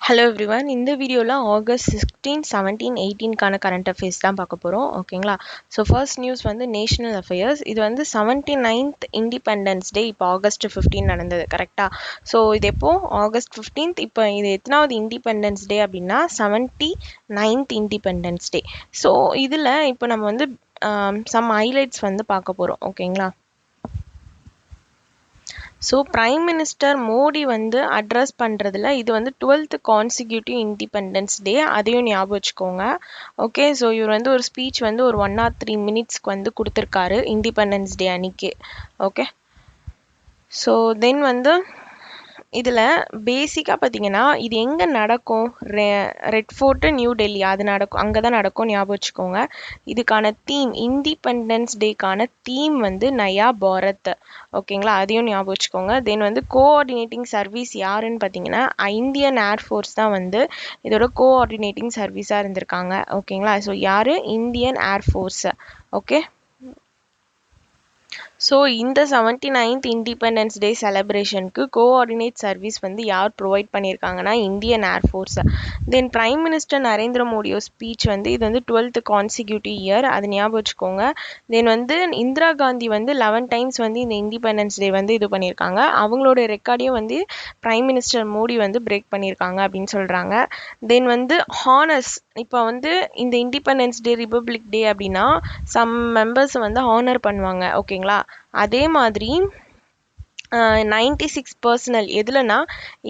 Hello everyone, இந்த வீடியோவில் August 16, 17, 18க்கான கரண்ட் அஃபேர்ஸ் தான் பார்க்க போகிறோம். ஓகேங்களா? ஸோ ஃபர்ஸ்ட் நியூஸ் வந்து நேஷனல் அஃபேர்ஸ். இது வந்து 79th இண்டிபெண்டன்ஸ் டே இப்போ ஆகஸ்ட் 15 நடந்தது. கரெக்டாக? ஸோ இது எப்போ ஆகஸ்ட் 15th. இப்போ இது எத்தனாவது இண்டிபெண்டன்ஸ் டே அப்படின்னா 79th இண்டிபெண்டன்ஸ் டே. ஸோ இதில் இப்போ நம்ம வந்து சம் ஹைலைட்ஸ் வந்து பார்க்க போகிறோம். ஓகேங்களா? ஸோ பிரைம் மினிஸ்டர் மோடி வந்து அட்ரஸ் பண்ணுறதுல இது வந்து 12th கான்சிக்யூட்டிவ் இண்டிபெண்டன்ஸ் டே, அதையும் ஞாபகம் வச்சுக்கோங்க. ஓகே, ஸோ இவர் வந்து ஒரு ஸ்பீச் வந்து ஒரு 103 minutesக்கு வந்து கொடுத்துருக்காரு இண்டிபெண்டன்ஸ் டே அன்னைக்கு. ஓகே, ஸோ தென் வந்து இதில் பேசிக்காக பார்த்தீங்கன்னா இது எங்கே நடக்கும்? ரெட் ஃபோர்ட்டு, நியூ டெல்லி, அது நடக்கும், அங்கே தான் நடக்கும், ஞாபகம் வச்சுக்கோங்க. இதுக்கான தீம், இண்டிபெண்டன்ஸ் டேக்கான தீம் வந்து நயா பாரத். ஓகேங்களா? அதையும் ஞாபகம் வச்சுக்கோங்க. தென் வந்து கோஆர்டினேட்டிங் சர்வீஸ் யாருன்னு பார்த்தீங்கன்னா இந்தியன் ஏர்ஃபோர்ஸ் தான் வந்து இதோட கோஆர்டினேட்டிங் சர்வீஸாக இருந்திருக்காங்க. ஓகேங்களா? ஸோ யார்? Indian air force. ஓகே, ஸோ இந்த 79th இண்டிபெண்டன்ஸ் டே செலிப்ரேஷனுக்கு கோஆர்டினேட் சர்வீஸ் வந்து யார் ப்ரொவைட் பண்ணியிருக்காங்கன்னா Indian air force. Then prime minister Narendra மோடியோ ஸ்பீச் வந்து இது வந்து 12th கான்சிக்யூட்டிவ் இயர், அது ஞாபகம் வச்சுக்கோங்க. தென் வந்து இந்திரா காந்தி வந்து 11 times வந்து இந்த இண்டிபெண்டன்ஸ் டே வந்து இது பண்ணியிருக்காங்க. அவங்களோட ரெக்கார்டையும் வந்து பிரைம் மினிஸ்டர் மோடி வந்து பிரேக் பண்ணியிருக்காங்க அப்படின்னு சொல்கிறாங்க. தென் வந்து ஹானர்ஸ், இப்போ வந்து இந்த இண்டிபெண்டன்ஸ் டே, ரிபப்ளிக் டே அப்படின்னா சம் மெம்பர்ஸ் வந்து ஹானர் பண்ணுவாங்க. ஓகேங்களா? அதே மாதிரி 96 பர்சனல் எதுலனா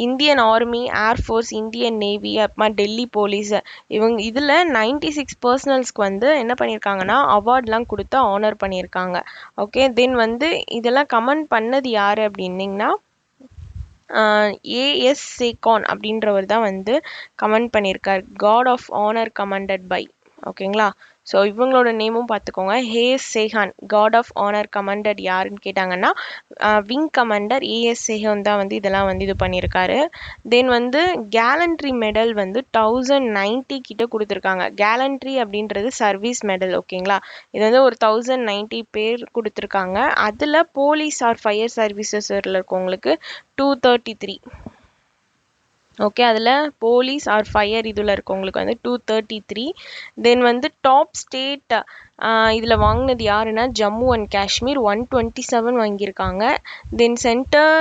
Indian army, air force, Indian navy, அப்புறமா டெல்லி போலீஸ், இவங்க இதில் 96 பர்சனல்ஸ்க்கு வந்து என்ன பண்ணியிருக்காங்கன்னா அவார்ட்லாம் கொடுத்து ஆனர் பண்ணியிருக்காங்க. ஓகே, தென் வந்து இதெல்லாம் கமெண்ட் பண்ணது யார் அப்படின்னிங்கன்னா ஏஎஸ் சேகான் அப்படின்றவர் தான் வந்து கமெண்ட் பண்ணியிருக்கார். Guard of honour commanded by. ஓகேங்களா? ஸோ இவங்களோட நேமும் பார்த்துக்கோங்க. A S Sekhon, guard of honour commanded யாருன்னு கேட்டாங்கன்னா விங் கமாண்டர் ஏஎஸ் சேகான் தான் வந்து இதெல்லாம் வந்து இது பண்ணியிருக்காரு. தென் வந்து கேலண்ட்ரி மெடல் வந்து 1090 கிட்ட கொடுத்துருக்காங்க. கேலண்ட்ரி அப்படின்றது சர்வீஸ் மெடல். ஓகேங்களா? இது வந்து ஒரு 1090 பேர் கொடுத்துருக்காங்க. அதில் போலீஸ் ஆர் ஃபயர் சர்வீசஸில் இருக்கவங்களுக்கு 233. ஓகே, அதில் போலீஸ் ஆர் ஃபயர் இதில் இருக்கவங்களுக்கு வந்து 233. தென் வந்து டாப் ஸ்டேட் இதில் வாங்கினது யாருன்னா ஜம்மு அண்ட் காஷ்மீர் 127 வாங்கியிருக்காங்க. தென் சென்டர்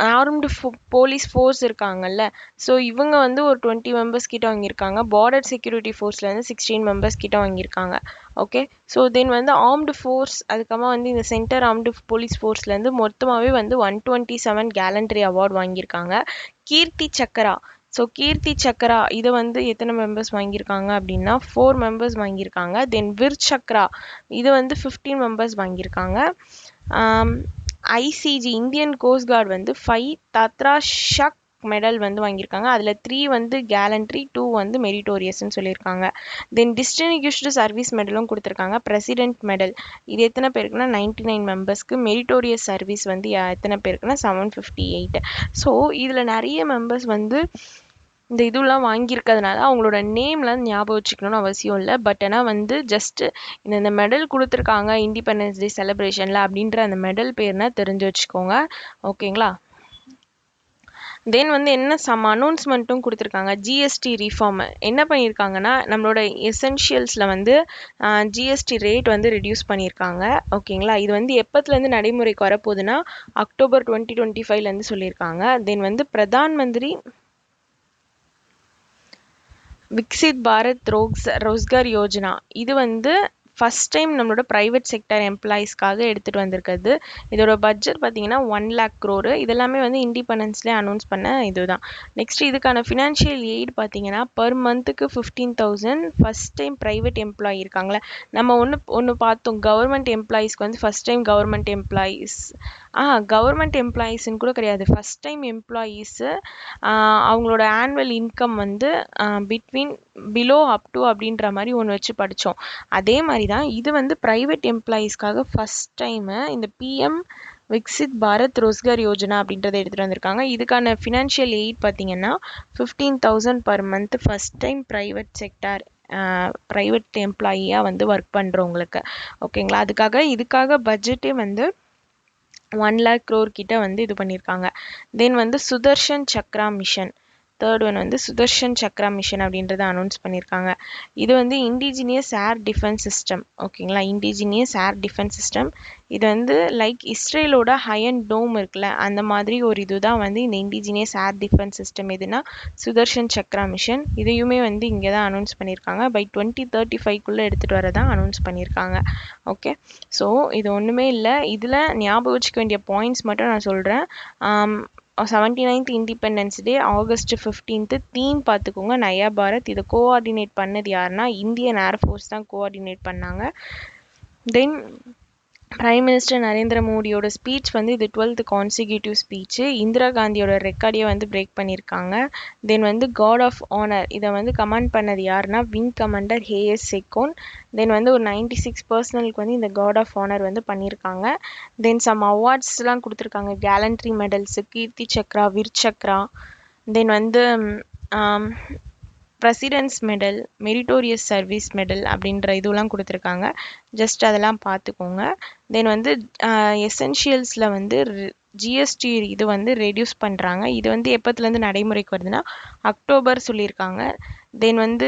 ஆர்ம்டு போலீஸ் ஃபோர்ஸ் இருக்காங்கல்ல, ஸோ இவங்க வந்து ஒரு 20 members கிட்ட வாங்கியிருக்காங்க. பார்டர் செக்யூரிட்டி ஃபோர்ஸ்லேருந்து 16 members கிட்ட வாங்கியிருக்காங்க. ஓகே, ஸோ தென் வந்து ஆர்ம்டு ஃபோர்ஸ், அதுக்கப்புறமா வந்து இந்த சென்டர் ஆர்ம்டு போலீஸ் ஃபோர்ஸ்லேருந்து மொத்தமாகவே வந்து 127 கேலண்ட்ரி அவார்ட் வாங்கியிருக்காங்க. கீர்த்தி சக்கரா, ஸோ கீர்த்தி சக்கரா இதை வந்து எத்தனை மெம்பர்ஸ் வாங்கியிருக்காங்க அப்படின்னா 4 members வாங்கியிருக்காங்க. தென் விர் சக்ரா இது வந்து 15 members வாங்கியிருக்காங்க. ஐசிஜி இந்தியன் கோஸ்ட் கார்டு வந்து 5 தாத்ரா ஷக் மெடல் வந்து வாங்கியிருக்காங்க. அதில் 3 வந்து கேலண்ட்ரி, 2 வந்து மெரிட்டோரியஸ்ன்னு சொல்லியிருக்காங்க. தென் டிஸ்டிங்விஷ்டு சர்வீஸ் மெடலும் கொடுத்துருக்காங்க. பிரசிடென்ட் மெடல் இது எத்தனை பேருக்குன்னா 99 members. மெரிட்டோரியஸ் சர்வீஸ் வந்து எத்தனை பேருக்குன்னா 758. ஸோ இதில் நிறைய மெம்பர்ஸ் வந்து இந்த இதுலாம் வாங்கியிருக்கிறதுனால அவங்களோட நேம்லாம் ஞாபகம் வச்சுக்கணும்னு அவசியம் இல்லை. பட் ஆனால் வந்து ஜஸ்ட் இந்த மெடல் கொடுத்துருக்காங்க இண்டிபெண்டன்ஸ் டே செலிப்ரேஷனில் அப்படின்ற அந்த மெடல் பேர்னா தெரிஞ்சு வச்சுக்கோங்க. ஓகேங்களா? தென் வந்து என்ன சம் அனௌன்ஸ்மெண்ட்டும் கொடுத்துருக்காங்க. ஜிஎஸ்டி ரிஃபார்ம் என்ன பண்ணியிருக்காங்கன்னா நம்மளோட எசென்ஷியல்ஸில் வந்து ஜிஎஸ்டி ரேட் வந்து ரெடியூஸ் பண்ணியிருக்காங்க. ஓகேங்களா? இது வந்து எப்போத்துலேருந்து நடைமுறைக்கு வரப்போகுதுன்னா அக்டோபர் 2025 சொல்லியிருக்காங்க. தென் வந்து பிரதான் மந்திரி விக்சித் பாரத் ரோஸ்கர் யோஜனா இது வந்து ஃபஸ்ட் டைம் நம்மளோட ப்ரைவேட் செக்டர் எம்ப்ளாயீஸ்க்காக எடுத்துகிட்டு வந்திருக்குது. இதோட பட்ஜெட் பார்த்தீங்கன்னா 1 lakh crore. இதெல்லாமே வந்து இண்டிபெண்டன்ஸ்லேயே அனௌன்ஸ் பண்ண இதுதான். நெக்ஸ்ட் இதுக்கான ஃபினான்ஷியல் எய்ட் பார்த்தீங்கன்னா பர் மந்த்துக்கு 15,000. ஃபஸ்ட் டைம் ப்ரைவேட் எம்ப்ளாயி இருக்காங்களே, நம்ம ஒன்று பார்த்தோம், கவர்மெண்ட் எம்ப்ளாயீஸ்க்கு வந்து ஃபஸ்ட் டைம் கவர்மெண்ட் எம்ப்ளாயீஸ்ன்னு கூட கிடையாது, ஃபஸ்ட் டைம் எம்ப்ளாயீஸு அவங்களோட ஆனுவல் இன்கம் வந்து பிலோ அப் டு அப்படின்ற மாதிரி ஒன்று வச்சு படித்தோம். அதே மாதிரி தான் இது வந்து ப்ரைவேட் எம்ப்ளாயீஸ்க்காக ஃபஸ்ட் டைமு இந்த பிஎம் விக்சித் பாரத் ரோஸ்கர் யோஜனா அப்படின்றத எடுத்துகிட்டு வந்திருக்காங்க. இதுக்கான ஃபினான்ஷியல் எய்ட் பார்த்தீங்கன்னா 15,000 per month first time private sector private எம்ப்ளாயியாக வந்து ஒர்க் பண்ணுறவங்களுக்கு. ஓகேங்களா? இதுக்காக பட்ஜெட்டே வந்து 1 lakh crore கிட்ட வந்து இது பண்ணியிருக்காங்க. தென் வந்து Sudarshan Chakra mission third one வந்து சுதர்ஷன் சக்ரா மிஷன் அப்படின்றத அனௌன்ஸ் பண்ணியிருக்காங்க. இது வந்து இண்டிஜினியஸ் ஏர் டிஃபென்ஸ் சிஸ்டம். ஓகேங்களா, இண்டிஜினியஸ் ஏர் டிஃபென்ஸ் சிஸ்டம். இது வந்து லைக் இஸ்ரேலோட அயர்ன் டோம் இருக்குல்ல, அந்த மாதிரி ஒரு இதுதான் வந்து இந்த இண்டிஜினியஸ் ஏர் டிஃபென்ஸ் சிஸ்டம். எதுனா சுதர்ஷன் சக்ரா மிஷன். இதையுமே வந்து இங்கே தான் அனௌன்ஸ் பண்ணியிருக்காங்க. பை 2035 எடுத்துகிட்டு வரதான் அனௌன்ஸ் பண்ணியிருக்காங்க. ஓகே, ஸோ இது ஒன்றுமே இல்லை. இதில் ஞாபகம் வச்சுக்க வேண்டிய பாயிண்ட்ஸ் மட்டும் நான் சொல்கிறேன். 79th இண்டிபெண்டன்ஸ் டே ஆகஸ்ட் 15th தீம் பார்த்துக்கோங்க, நயா பாரத். இதை கோஆர்டினேட் பண்ணது யாருன்னா இந்தியன் ஏர்ஃபோர்ஸ் தான் கோஆர்டினேட் பண்ணாங்க. தென் பிரைம் மினிஸ்டர் நரேந்திர மோடியோட ஸ்பீச் வந்து இது 12th கான்சிக்யூட்டிவ் ஸ்பீச்சு. இந்திரா காந்தியோட ரெக்கார்டையே வந்து பிரேக் பண்ணியிருக்காங்க. தென் வந்து காட் ஆஃப் ஆனர் இதை வந்து கமாண்ட் பண்ணது யாருன்னா விங் கமாண்டர் ஹேஎஸ் செக்கோன். தென் வந்து ஒரு 96 பர்சனலுக்கு வந்து இந்த காட் ஆஃப் ஆனர் வந்து பண்ணியிருக்காங்க. தென் சம் அவார்ட்ஸ்லாம் கொடுத்துருக்காங்க. கேலண்ட்ரி மெடல்ஸு, கீர்த்தி சக்ரா, விர் சக்ரா, தென் வந்து president's medal, meritorious service medal அப்படின்ற இதுலாம் கொடுத்துருக்காங்க. ஜஸ்ட் அதெல்லாம் பார்த்துக்கோங்க. தென் வந்து எசென்ஷியல்ஸில் வந்து ஜிஎஸ்டி இது வந்து ரெடியூஸ் பண்ணுறாங்க. இது வந்து எப்போத்துலேருந்து நடைமுறைக்கு வருதுன்னா அக்டோபர் சொல்லியிருக்காங்க. தென் வந்து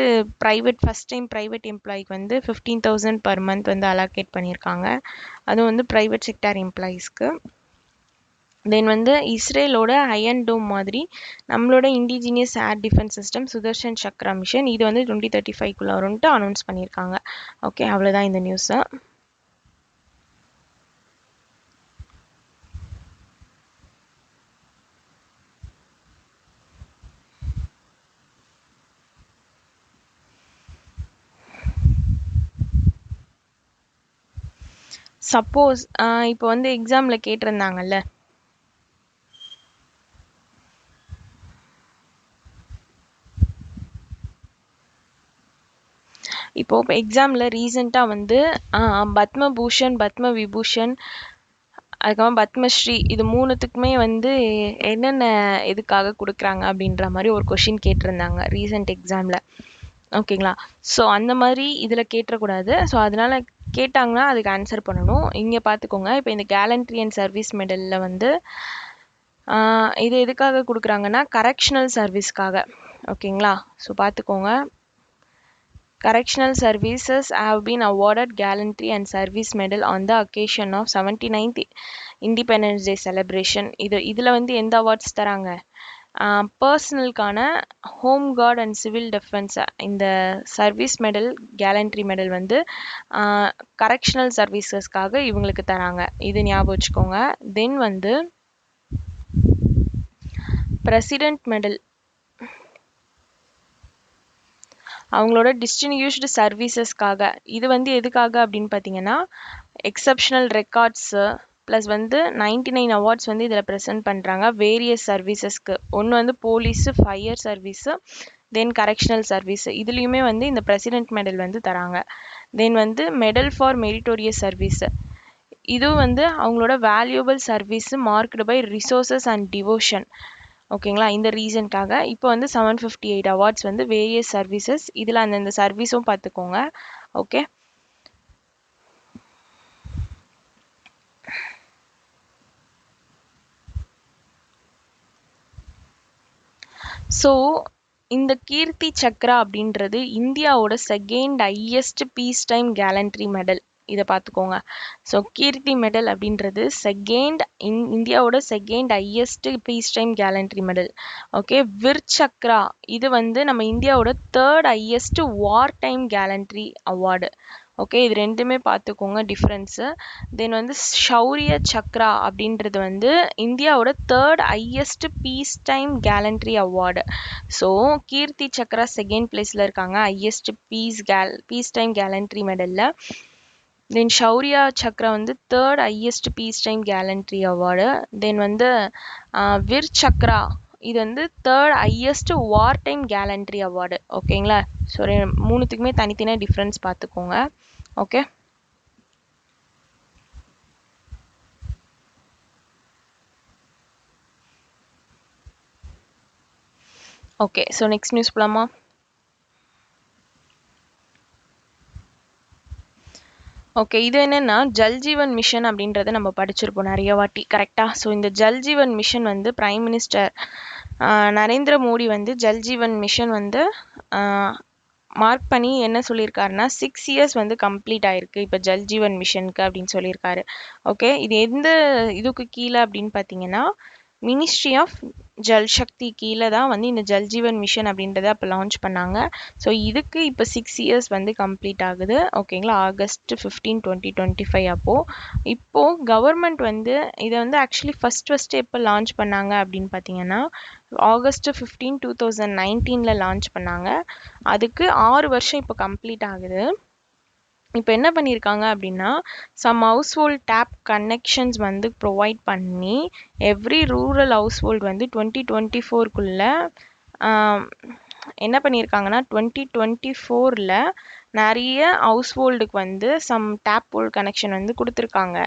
ஃபஸ்ட் டைம் ப்ரைவேட் எம்ப்ளாய்க்கு வந்து 15,000 பர் மந்த் வந்து அலோகேட் பண்ணியிருக்காங்க. அதுவும் வந்து ப்ரைவேட் செக்டார் எம்ப்ளாயீஸ்க்கு. தென் வந்து இஸ்ரேலோட அயர்ன் டோம் மாதிரி நம்மளோட indigenous air defence system Sudarshan Chakra mission இது வந்து 2035 வரும்ட்டு அனௌன்ஸ் பண்ணியிருக்காங்க. ஓகே, அவ்வளோதான் இந்த நியூஸை. சப்போஸ் இப்போ வந்து எக்ஸாமில் கேட்டிருந்தாங்கல்ல, இப்போ எக்ஸாமில் ரீசெண்டாக வந்து பத்மபூஷன், பத்ம விபூஷன், அதுக்கப்புறம் பத்மஸ்ரீ இது மூணுத்துக்குமே வந்து என்னென்ன இதுக்காக கொடுக்குறாங்க அப்படின்ற மாதிரி ஒரு கொஷின் கேட்டிருந்தாங்க ரீசெண்ட் எக்ஸாமில். ஓகேங்களா, ஸோ அந்த மாதிரி இதில் கேட்டக்கூடாது. ஸோ அதனால் கேட்டாங்கன்னா அதுக்கு ஆன்சர் பண்ணணும். இங்கே பார்த்துக்கோங்க, இப்போ இந்த கேலண்ட்ரி அண்ட் சர்வீஸ் மெடலில் வந்து இது எதுக்காக கொடுக்குறாங்கன்னா கரெக்ஷனல் சர்வீஸ்க்காக. ஓகேங்களா, ஸோ பார்த்துக்கோங்க. Correctional services have been awarded Gallantry and Service Medal on the occasion of 79th Independence Day celebration. இதில் வந்து எந்த அவார்ட்ஸ் தராங்க? பர்சனலுக்கான home guard and civil defence இந்த சர்வீஸ் மெடல், கேலண்ட்ரி மெடல் வந்து கரெக்ஷனல் சர்வீசஸ்க்காக இவங்களுக்கு தராங்க. இது ஞாபகம் வச்சுக்கோங்க. தென் வந்து பிரசிடென்ட் மெடல் அவங்களோட டிஸ்டிங்யூஷ்டு சர்வீசஸ்க்காக. இது வந்து எதுக்காக அப்படின்னு பார்த்தீங்கன்னா எக்ஸப்ஷனல் ரெக்கார்ட்ஸு ப்ளஸ் வந்து 99 அவார்ட்ஸ் வந்து இதில் ப்ரெசென்ட் பண்ணுறாங்க வேரியஸ் சர்வீசஸ்க்கு. ஒன்று வந்து போலீஸு, ஃபயர் சர்வீஸு, தென் கரெக்ஷனல் சர்வீஸு. இதுலேயுமே வந்து இந்த பிரசிடென்ட் மெடல் வந்து தராங்க. தென் வந்து மெடல் ஃபார் மெரிட்டோரியஸ் சர்வீஸு, இதுவும் வந்து அவங்களோட valuable service marked by resources and devotion. ஓகேங்களா, இந்த ரீசன்க்காக இப்போ வந்து 758 அவார்ட்ஸ் வந்து வேரியஸ் சர்வீசஸ். இதில் அந்தந்த சர்வீஸும் பார்த்துக்கோங்க. ஓகே, ஸோ இந்த கீர்த்தி சக்ரா அப்படின்றது இந்தியாவோட second highest piece time gallantry medal. இதை பார்த்துக்கோங்க. ஸோ கீர்த்தி மெடல் அப்படின்றது இந்தியாவோட second highest piece time gallantry medal. Okay, Vir Chakra இது வந்து நம்ம இந்தியாவோட தேர்ட் ஹையஸ்ட் வார் டைம் கேலண்ட்ரி அவார்டு. ஓகே, இது ரெண்டுமே பார்த்துக்கோங்க டிஃப்ரென்ஸு. தென் வந்து ஷௌரிய சக்ரா அப்படின்றது வந்து இந்தியாவோட third highest piece time gallantry award. So Kirti Chakra second பிளேஸில் இருக்காங்க ஹையஸ்ட் பீஸ் டைம் கேலண்ட்ரி மெடலில். தென் ஷௌரியா சக்ரா வந்து third highest piece time gallantry award. Then வந்து விர் சக்ரா இது வந்து தேர்ட் ஹையஸ்ட் வார் டைம் கேலண்ட்ரி அவார்டு. ஓகேங்களா, ஸோ மூணுத்துக்குமே தனித்தனியாக டிஃப்ரென்ஸ் பார்த்துக்கோங்க. Okay, okay, so next news போலாமா? ஓகே, இது என்னென்னா ஜல்ஜீவன் மிஷன் அப்படின்றத நம்ம படிச்சிருப்போம் நிறைய வாட்டி, கரெக்டாக? ஸோ இந்த ஜல்ஜீவன் மிஷன் வந்து பிரைம் மினிஸ்டர் நரேந்திர மோடி வந்து ஜல் ஜீவன் மிஷன் வந்து மார்க் பண்ணி என்ன சொல்லியிருக்காருன்னா 6 இயர்ஸ் வந்து கம்ப்ளீட் ஆயிருக்கு இப்போ ஜல் ஜீவன் மிஷனுக்கு அப்படின்னு சொல்லியிருக்காரு. ஓகே, இது எந்த இதுக்கு கீழே அப்படின்னு பார்த்தீங்கன்னா மினிஸ்ட்ரி ஆஃப் ஜல் சக்தி கீழே தான் வந்து இந்த ஜல் ஜீவன் மிஷன் அப்படின்றத அப்போ லான்ச் பண்ணாங்க. ஸோ இதுக்கு இப்போ 6 இயர்ஸ் வந்து கம்ப்ளீட் ஆகுது. ஓகேங்களா, August 15, 2025 இப்போது கவர்மெண்ட் வந்து இதை வந்து ஆக்சுவலி ஃபஸ்ட்டு எப்போ லான்ச் பண்ணாங்க அப்படின்னு பார்த்தீங்கன்னா August 15, 2019 லான்ச் பண்ணாங்க. அதுக்கு 6 வருஷம் இப்போ கம்ப்ளீட் ஆகுது. இப்போ என்ன பண்ணியிருக்காங்க அப்படின்னா some household tap connections வந்து ப்ரொவைட் பண்ணி எவ்ரி ரூரல் ஹவுஸ் ஹோல்ட் வந்து 2024 என்ன பண்ணியிருக்காங்கன்னா 2024 நிறைய ஹவுஸ் ஹோல்டுக்கு வந்து சம் டேப் ஹோல் கனெக்ஷன் வந்து கொடுத்துருக்காங்க.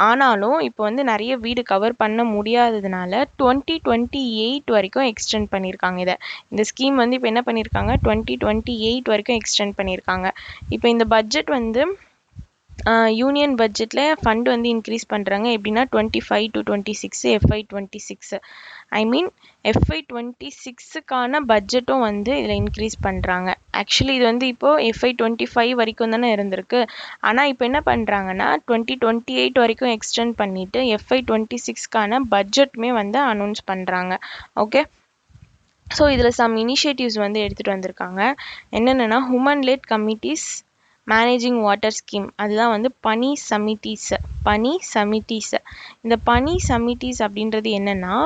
ஆனாலும் இப்போ வந்து நிறைய வீடு கவர் பண்ண முடியாததுனால 2028 வரைக்கும் எக்ஸ்டெண்ட் பண்ணியிருக்காங்க. இந்த ஸ்கீம் வந்து இப்போ என்ன பண்ணியிருக்காங்க 2028 வரைக்கும் எக்ஸ்டெண்ட் பண்ணியிருக்காங்க. இப்போ இந்த பட்ஜெட் வந்து யூனியன் பட்ஜெட்டில் ஃபண்ட் வந்து இன்க்ரீஸ் பண்ணுறாங்க. எப்படின்னா 25 to 26 FY26 FY26க்கான பட்ஜெட்டும் வந்து இதில் இன்க்ரீஸ் பண்ணுறாங்க. ஆக்சுவலி இது வந்து இப்போது FY25 வரைக்கும் தானே இருந்திருக்கு. ஆனால் இப்போ என்ன பண்ணுறாங்கன்னா 2028 வரைக்கும் எக்ஸ்டெண்ட் பண்ணிவிட்டு FY26க்கான பட்ஜெட்டுமே வந்து அனௌன்ஸ் பண்ணுறாங்க. ஓகே, ஸோ இதில் சம் இனிஷியேட்டிவ்ஸ் வந்து எடுத்துகிட்டு வந்திருக்காங்க. என்னென்னா women led committees managing water scheme, அதுதான் வந்து பனி சமிட்டிஸ். இந்த பனி சமிட்டிஸ் அப்படின்றது என்னென்னா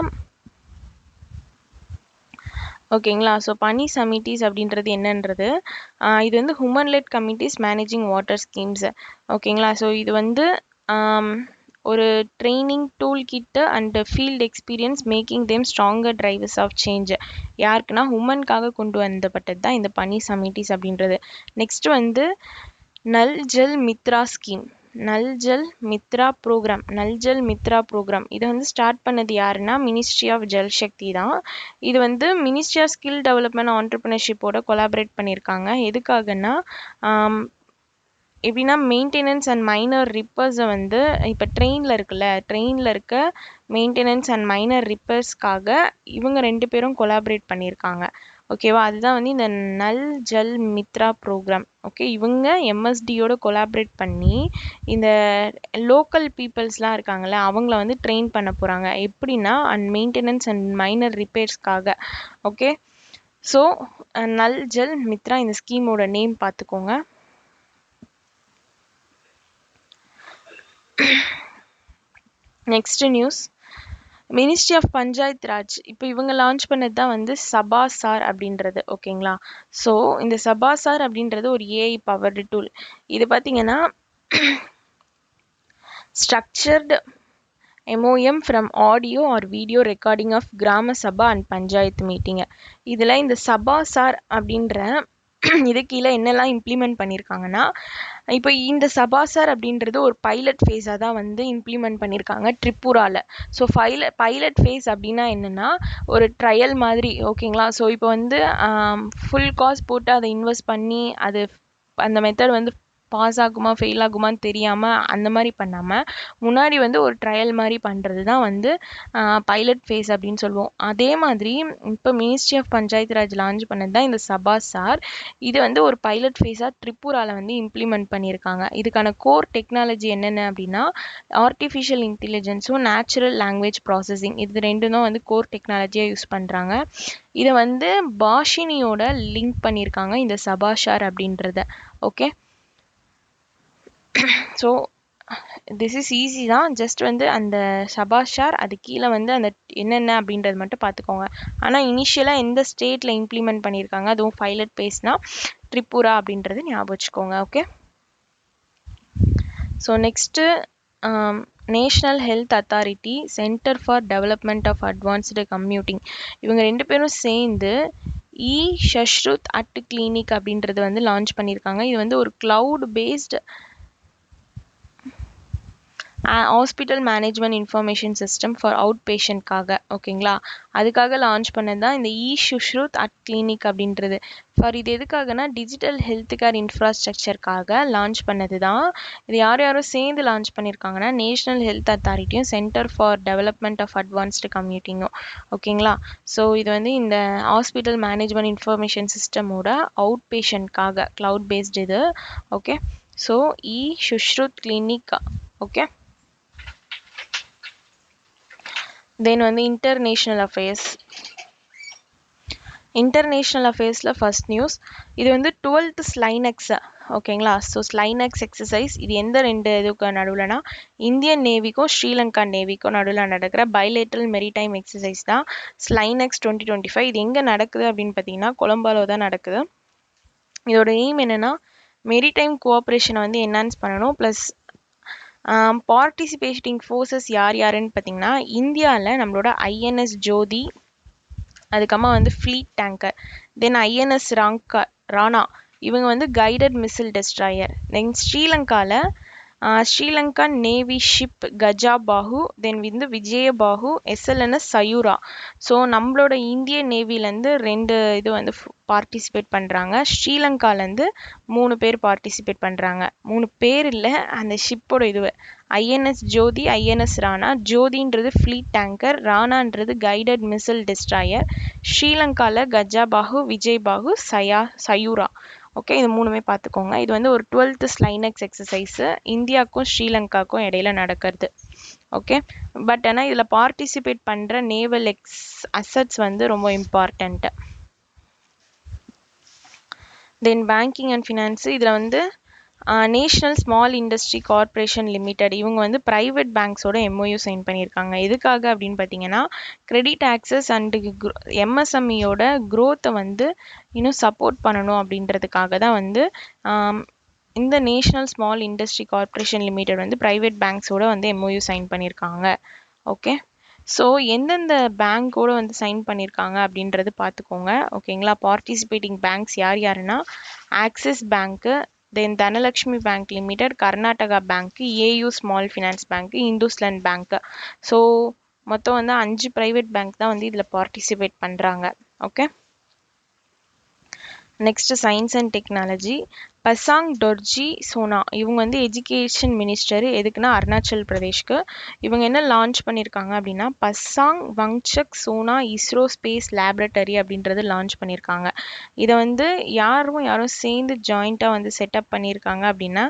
ஓகேங்களா, ஸோ பனி சமிட்டிஸ் அப்படின்றது என்னன்றது இது வந்து women led committees managing water schemes. ஓகேங்களா, ஸோ இது வந்து ஒரு training tool kit and field experience making them stronger drivers of change. யாருக்குன்னா ஹுமனுக்காக கொண்டு வந்தப்பட்டது தான் இந்த பனி சமிட்டிஸ் அப்படின்றது. நெக்ஸ்ட் வந்து நல் ஜல் மித்ரா ஸ்கீம், நல் ஜல் மித்ரா ப்ரோக்ராம் இதை வந்து ஸ்டார்ட் பண்ணது யாருன்னா மினிஸ்ட்ரி ஆஃப் ஜல் சக்தி தான். இது வந்து மினிஸ்ட்ரி ஆஃப் ஸ்கில் டெவலப்மெண்ட் ஆண்டர்பிரினர்ஷிப்போட கொலாபரேட் பண்ணியிருக்காங்க. எதுக்காகன்னா எப்படின்னா மெயின்டெனன்ஸ் அண்ட் மைனர் ரிப்பேர்ஸை வந்து இப்போ ட்ரெயினில் இருக்க மெயின்டெனன்ஸ் அண்ட் மைனர் ரிப்பேர்ஸ்க்காக இவங்க 2 பேரும் கொலாபரேட் பண்ணியிருக்காங்க. ஓகேவா, அதுதான் வந்து இந்த நல் ஜல் மித்ரா ப்ரோக்ராம். ஓகே, இவங்க MSDயோட கொலாபரேட் பண்ணி இந்த லோக்கல் பீப்புள்ஸ்லாம் இருக்காங்கல்ல அவங்கள வந்து ட்ரெயின் பண்ண போகிறாங்க. எப்படின்னா மெயின்டெனன்ஸ் அண்ட் மைனர் ரிப்பேர்ஸ்க்காக. ஓகே, ஸோ நல் ஜல் மித்ரா இந்த ஸ்கீமோட நேம் பார்த்துக்கோங்க. Next news, ministry of Panchayat Raj இப்போ இவங்க லான்ச் பண்ணது தான் வந்து சபாசார் அப்படின்றது. ஓகேங்களா, ஸோ இந்த சபாசார் அப்படின்றது ஒரு AI பவர்டு டூல். இது பார்த்தீங்கன்னா structured MOM from audio or video recording of Gram Sabha and panchayat மீட்டிங்கு. இதில் இந்த சபாசார் அப்படின்ற இது கீழே என்னெல்லாம் இம்ப்ளிமெண்ட் பண்ணியிருக்காங்கன்னா இப்போ இந்த சபாசார் அப்படின்றது ஒரு பைலட் ஃபேஸாக தான் வந்து இம்ப்ளிமெண்ட் பண்ணியிருக்காங்க ட்ரிபுராவில். ஸோ பைலட் ஃபேஸ் அப்படின்னா என்னென்னா ஒரு ட்ரையல் மாதிரி. ஓகேங்களா, ஸோ இப்போ வந்து ஃபுல் காஸ்ட் போட்டு அதை இன்வெஸ்ட் பண்ணி அந்த மெத்தட் வந்து பாஸ் ஆகுமா ஃபெயில் ஆகுமான்னு தெரியாமல் அந்த மாதிரி பண்ணாமல் முன்னாடி வந்து ஒரு ட்ரையல் மாதிரி பண்ணுறது தான் வந்து பைலட் ஃபேஸ் அப்படின்னு சொல்லுவோம். அதே மாதிரி இப்போ ministry of Panchayat Raj launch பண்ணது தான் இந்த சபாசார். இது வந்து ஒரு பைலட் ஃபேஸாக ட்ரிபுராவில் வந்து இம்ப்ளிமெண்ட் பண்ணியிருக்காங்க. இதுக்கான கோர் டெக்னாலஜி என்னென்ன அப்படின்னா ஆர்டிஃபிஷியல் இன்டெலிஜென்ஸும் நேச்சுரல் லாங்குவேஜ் ப்ராசஸிங், இது 2 தான் வந்து கோர் டெக்னாலஜியாக யூஸ் பண்ணுறாங்க. இதை வந்து பாஷினியோட லிங்க் பண்ணியிருக்காங்க இந்த சபாசார் அப்படின்றத. Okay, so this is easy தான். ஜஸ்ட் வந்து அந்த சபாஷார் அது கீழே வந்து அந்த என்னென்ன அப்படின்றது மட்டும் பார்த்துக்கோங்க. ஆனால் இனிஷியலாக எந்த ஸ்டேட்டில் இம்ப்ளிமெண்ட் பண்ணியிருக்காங்க, அதுவும் பைலட் பேஸ்னா ட்ரிபுரா அப்படின்றது ஞாபகம் வச்சுக்கோங்க. Okay, so next national health authority centre for development of advanced computing, இவங்க 2 பேரும் சேர்ந்து ஷஷ்ருத் அட் கிளினிக் அப்படின்றது வந்து லான்ச் பண்ணியிருக்காங்க. இது வந்து ஒரு cloud based hospital management information system for out பேஷண்ட்காக ஓகேங்களா, அதுக்காக லான்ச் பண்ணது தான் இந்த சுஷ்ருத் அட் கிளினிக் அப்படின்றது. ஃபார் இது எதுக்காகனா டிஜிட்டல் ஹெல்த் கேர் இன்ஃப்ராஸ்ட்ரக்சருக்காக லான்ச் பண்ணது தான். இது யாரும் சேர்ந்து லான்ச் பண்ணியிருக்காங்கன்னா நேஷ்னல் ஹெல்த் அத்தாரிட்டியும் centre for development of advanced கம்ப்யூட்டிங்கும் ஓகேங்களா. ஸோ இது வந்து இந்த ஹாஸ்பிட்டல் மேனேஜ்மெண்ட் இன்ஃபர்மேஷன் சிஸ்டமோட அவுட் பேஷண்ட்காக க்ளவுட் பேஸ்டு இது. Okay, so Sushrut clinic. Okay, then வந்து இன்டர்நேஷ்னல் அஃபேர்ஸில் ஃபர்ஸ்ட் நியூஸ். இது வந்து 12th ஸ்லைனெக்ஸ் ஓகேங்களா. ஸோ ஸ்லைனெக்ஸ் எக்ஸசைஸ் இது எந்த 2 இதுக்கு நடுவில்னா இந்தியன் நேவிக்கும் ஸ்ரீலங்கா நேவிக்கும் நடுவில் நடக்கிற பைலேட்ரல் மெரிடைம் எக்ஸசைஸ் தான் ஸ்லைனெக்ஸ் 2025. இது எங்கே நடக்குது அப்படின்னு பார்த்தீங்கன்னா கொலம்பாவில் தான் நடக்குது. இதோட எய்ம் என்னென்னா மெரிடைம் கோஆப்ரேஷனை வந்து என்ஹான்ஸ் பண்ணணும். ப்ளஸ் பார்ட்டிசிபேட்டிங் ஃபோர்ஸஸ் யாருன்னு பார்த்தீங்கன்னா இந்தியாவில் நம்மளோட ஐஎன்எஸ் ஜோதி, அதுக்கப்புறமா வந்து ஃப்ளீட் டேங்கர், தென் ஐஎன்எஸ் ராணா இவங்க வந்து கைடட் மிசில் டெஸ்ட்ராயர், தென் ஸ்ரீலங்கா நேவி ஷிப் கஜாபாஹு, தென் வந்து விஜயபாஹு, எஸ்எல்என்எஸ் சயூரா. ஸோ நம்மளோட இந்திய நேவிலேருந்து 2 இது வந்து பார்ட்டிசிபேட் பண்ணுறாங்க. ஸ்ரீலங்காலேருந்து 3 பேர் பார்ட்டிசிபேட் பண்ணுறாங்க. 3 பேர் இல்லை, அந்த ஷிப்போட இது ஐஎன்எஸ் ஜோதி, ஐஎன்எஸ் ராணா. ஜோதின்றது ஃப்ளீட் டேங்கர், ராணான்றது கைடட் மிசில் டெஸ்ட்ராயர். ஸ்ரீலங்காவில் கஜாபாஹு, விஜயபாஹு, சயூரா. ஓகே, இது 3மே பார்த்துக்கோங்க. இது வந்து ஒரு 12th ஸ்லைனெக்ஸ் எக்ஸசைஸு இந்தியாவுக்கும் ஸ்ரீலங்காவுக்கும் இடையில நடக்கிறது. ஓகே, பட் ஆனால் இதில் பார்ட்டிசிபேட் பண்ணுற நேவல் அசட்ஸ் வந்து ரொம்ப important. Then banking and finance இதில் வந்து national small industry corporation limited இவங்க வந்து ப்ரைவேட் பேங்க்ஸோட எம்ஓயு சைன் பண்ணியிருக்காங்க. எதுக்காக அப்படின்னு பார்த்தீங்கன்னா கிரெடிட் ஆக்சஸ் அண்டு எம்எஸ்எம்இயோட க்ரோத்தை வந்து இன்னும் சப்போர்ட் பண்ணணும் அப்படின்றதுக்காக தான் வந்து இந்த national small industry corporation limited வந்து ப்ரைவேட் பேங்க்ஸோட வந்து எம்ஓயு சைன் பண்ணியிருக்காங்க. ஓகே, ஸோ எந்தெந்த பேங்க்கோடு வந்து சைன் பண்ணியிருக்காங்க அப்படின்றது பார்த்துக்கோங்க ஓகேங்களா. பார்ட்டிசிபேட்டிங் பேங்க்ஸ் யாருன்னா ஆக்சிஸ் பேங்க்கு, தென் தனலக்ஷ்மி பேங்க் லிமிடெட், கர்நாடகா பேங்க்கு, ஏயு ஸ்மால் ஃபினான்ஸ் பேங்க்கு, இந்துஸ்லாண்ட் பேங்க்கு. ஸோ மொத்தம் வந்து 5 ப்ரைவேட் பேங்க் தான் வந்து இதில் பார்ட்டிசிபேட் பண்ணுறாங்க. Okay, next science and technology. Pasang Dorjee Sona இவங்க வந்து எஜுகேஷன் மினிஸ்டர். எதுக்குன்னா அருணாச்சல் பிரதேஷ்க்கு. இவங்க என்ன லான்ச் பண்ணியிருக்காங்க அப்படின்னா பசாங் வங்சக் சோனா இஸ்ரோ ஸ்பேஸ் லேபரட்டரி அப்படின்றது லான்ச் பண்ணியிருக்காங்க. இதை வந்து யாரும் சேர்ந்து ஜாயிண்ட்டாக வந்து செட்டப் பண்ணியிருக்காங்க அப்படின்னா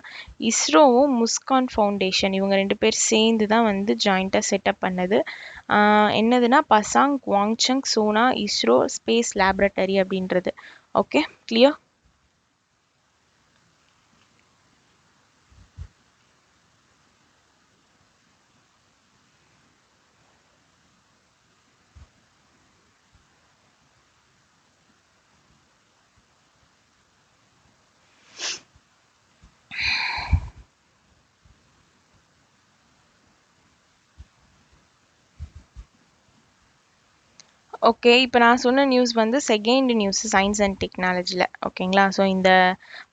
இஸ்ரோவும் முஸ்கான் ஃபவுண்டேஷன் இவங்க 2 பேர் சேர்ந்து தான் வந்து ஜாயிண்ட்டாக செட்டப் பண்ணது. என்னதுன்னா பசாங் வாங்சங் சோனா இஸ்ரோ ஸ்பேஸ் லேபரட்டரி அப்படின்றது. Okay, clear? ஓகே, இப்போ நான் சொன்ன நியூஸ் வந்து செகண்ட் நியூஸ் சயின்ஸ் அண்ட் டெக்னாலஜியில் ஓகேங்களா. ஸோ இந்த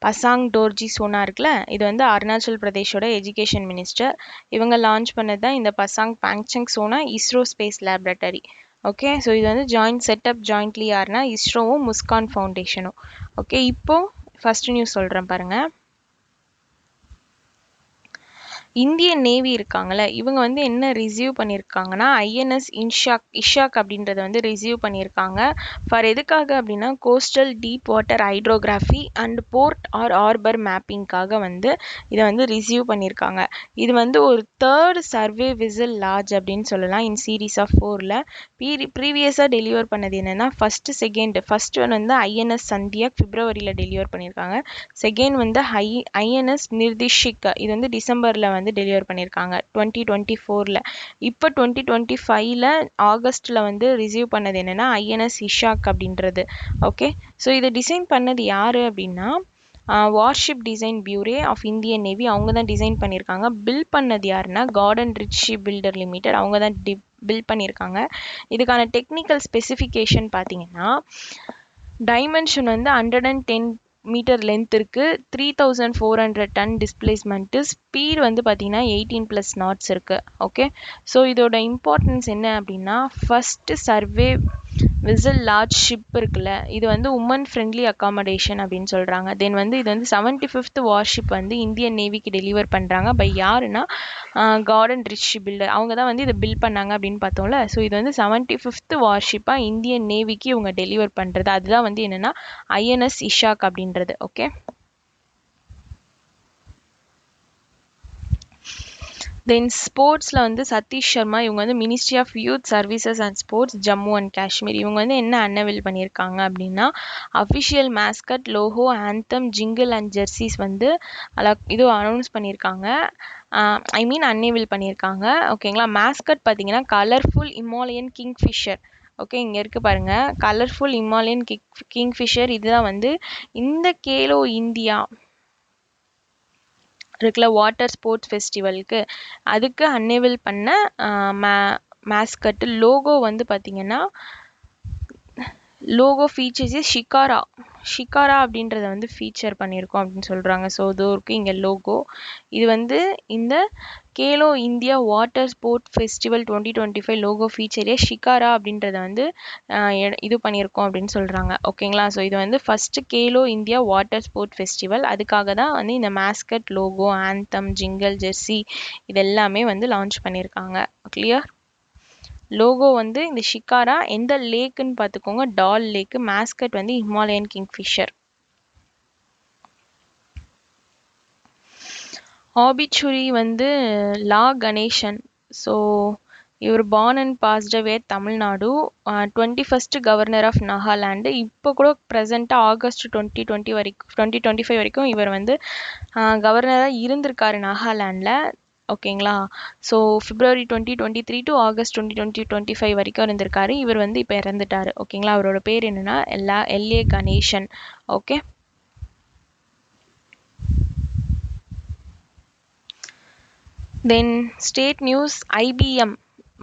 பசாங் டோர்ஜி சோனா இருக்குல்ல, இது வந்து அருணாச்சல் பிரதேஷோட எஜுகேஷன் மினிஸ்டர். இவங்க லான்ச் பண்ணது தான் இந்த Pasang Pangsang Sona ISRO space laboratory. Okay, so இது வந்து ஜாயிண்ட்லி யாருன்னா இஸ்ரோவும் முஸ்கான் ஃபவுண்டேஷனும். ஓகே, இப்போது ஃபஸ்ட்டு நியூஸ் சொல்கிறேன் பாருங்கள். இந்தியன் நேவி இருக்காங்கல்ல, இவங்க வந்து என்ன ரிசீவ் பண்ணியிருக்காங்கன்னா ஐஎன்எஸ் இஷாக் அப்படின்றத வந்து ரிசீவ் பண்ணியிருக்காங்க. ஃபார் எதுக்காக அப்படின்னா coastal deep water hydrography and port or harbour மேப்பிங்காக வந்து இதை வந்து ரிசீவ் பண்ணியிருக்காங்க. இது வந்து ஒரு 3rd சர்வே விசில் லார்ஜ் அப்படின்னு சொல்லலாம் இன் சீரீஸ் ஆஃப் 4ல். ப்ரீவியஸாக டெலிவர் பண்ணது என்னென்னா ஃபர்ஸ்ட் ஒன் வந்து ஐஎன்எஸ் சந்தியாக் பிப்ரவரியில் டெலிவர் பண்ணியிருக்காங்க. செகண்ட் வந்து ஐஎன்எஸ் நிர்திஷிக் இது வந்து டிசம்பரில் வந்து டெலிவர் பண்ணியிருக்காங்க 2024ல். இப்போ 2025ல் ஆகஸ்ட்டில் வந்து ரிசீவ் பண்ணது என்னென்னா ஐஎன்எஸ் இஷாக் அப்படின்றது. ஓகே, ஸோ இதை டிசைன் பண்ணது யார் அப்படின்னா warship design bureau of Indian Navy அவங்க தான் டிசைன் பண்ணியிருக்காங்க. பில் பண்ணது யாருன்னா Garden Reach ship builder limited அவங்க தான் பில் பண்ணியிருக்காங்க. இதுக்கான டெக்னிக்கல் ஸ்பெசிஃபிகேஷன் பார்த்தீங்கன்னா டைமென்ஷன் வந்து 110 மீட்டர் லென்த் இருக்குது, 3400 டன் டிஸ்பிளேஸ்மெண்ட்டு, ஸ்பீட் வந்து பார்த்தீங்கன்னா 18+ knots இருக்கு. ஓகே, ஸோ இதோட இம்பார்ட்டன்ஸ் என்ன அப்படின்னா, first survey vessel large ship இருக்குல்ல, இது வந்து உமன் ஃப்ரெண்ட்லி அகாமடேஷன் அப்படின்னு சொல்கிறாங்க. தென் வந்து இது வந்து 75th வார்ஷிப் வந்து இந்தியன் நேவிக்கு டெலிவர் பண்ணுறாங்க. பை யாருன்னா கார்டன் ரிச் பில்டர், அவங்க தான் வந்து இதை பில்ட் பண்ணாங்க அப்படின்னு பார்த்தோம்ல. ஸோ இது வந்து 75th வார்ஷிப்பாக இந்தியன் நேவிக்கு இவங்க டெலிவர் பண்ணுறது. அதுதான் வந்து என்னென்னா INS இஷாக் அப்படின்றது. ஓகே, தென் ஸ்போர்ட்ஸில் வந்து சதீஷ் சர்மா, இவங்க வந்து ministry of youth services and sports Jammu and Kashmir. இவங்க வந்து என்ன அன்னவில் பண்ணியிருக்காங்க அப்படின்னா, official mascot, logo, anthem, jingle and jerseys வந்து இது அனௌன்ஸ் பண்ணியிருக்காங்க. அன்னேவில் பண்ணியிருக்காங்க. ஓகேங்களா, மேஸ்கட் பார்த்தீங்கன்னா கலர்ஃபுல் இமாலயன் கிங்ஃபிஷர். ஓகே, இங்கே இருக்குது பாருங்கள், கலர்ஃபுல் இமாலயன் கிங்ஃபிஷர். இதுதான் வந்து இந்த கேலோ இந்தியா இருக்குல்ல, வாட்டர் ஸ்போர்ட்ஸ் ஃபெஸ்டிவலுக்கு அதுக்கு அன்னேவில் பண்ண மேஸ்கட்டு. லோகோ வந்து பார்த்தீங்கன்னா, லோகோ ஃபீச்சர்ஸ் ஷிகாரா அப்படின்றத வந்து ஃபீச்சர் பண்ணியிருக்கோம் அப்படின்னு சொல்கிறாங்க. ஸோ இது இருக்குது இங்கே லோகோ. இது வந்து இந்த Khelo India water sport festival 2025 logo ஃபீச்சரே ஷிகாரா அப்படின்றத வந்து இது பண்ணியிருக்கோம் அப்படின்னு சொல்கிறாங்க. ஓகேங்களா, ஸோ இது வந்து first Khelo India water sport festival, அதுக்காக தான் வந்து இந்த mascot, logo, anthem, jingle, Jersey இது எல்லாமே வந்து லான்ச் பண்ணியிருக்காங்க. கிளியர்? லோகோ வந்து இந்த ஷிகாரா எந்த லேக்குன்னு பார்த்துக்கோங்க, டால் லேக்கு. மேஸ்கட் வந்து ஹிமாலயன் கிங்ஃபிஷர். ஆபிச்சுரி வந்து லா கணேசன். ஸோ இவர் born and passed away Tamil Nadu, 21st governor of Nagaland. இப்போ கூட ப்ரெசண்ட்டாக ஆகஸ்ட் 2025 வரைக்கும் இவர் வந்து கவர்னராக இருந்திருக்காரு நாகாலாண்டில். ஓகேங்களா, ஸோ February 2023 டு ஆகஸ்ட் 2025 வரைக்கும் இருந்திருக்காரு. இவர் வந்து இப்போ இறந்துட்டார். ஓகேங்களா, அவரோட பேர் என்னென்னா LA Ganesan. Okay, then state news. IBM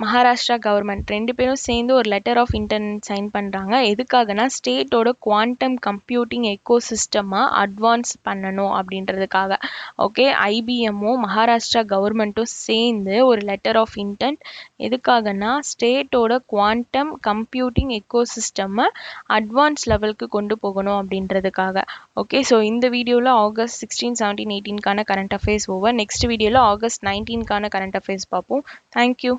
Maharashtra government ரெண்டு பேரும் சேர்ந்து ஒரு லெட்டர் ஆஃப் இன்டென்ட் சைன் பண்ணுறாங்க. எதுக்காகனா ஸ்டேட்டோட குவாண்டம் கம்ப்யூட்டிங் எக்கோ சிஸ்டமாக அட்வான்ஸ் பண்ணணும் அப்படின்றதுக்காக. ஓகே, IBMமும் மகாராஷ்டிரா கவர்மெண்ட்டும் சேர்ந்து ஒரு லெட்டர் ஆஃப் இன்டென்ட், எதுக்காகனா ஸ்டேட்டோட குவாண்டம் கம்ப்யூட்டிங் எக்கோ சிஸ்டம்மை அட்வான்ஸ் லெவலுக்கு கொண்டு போகணும் அப்படின்றதுக்காக. ஓகே, ஸோ இந்த வீடியோவில் ஆகஸ்ட் 16, 17, 18க்கான கரண்ட் அஃபேர்ஸ் ஓவர். நெக்ஸ்ட் வீடியோவில் ஆகஸ்ட் 19க்கான கரண்ட் அஃபேர்ஸ் பார்ப்போம். தேங்க்யூ.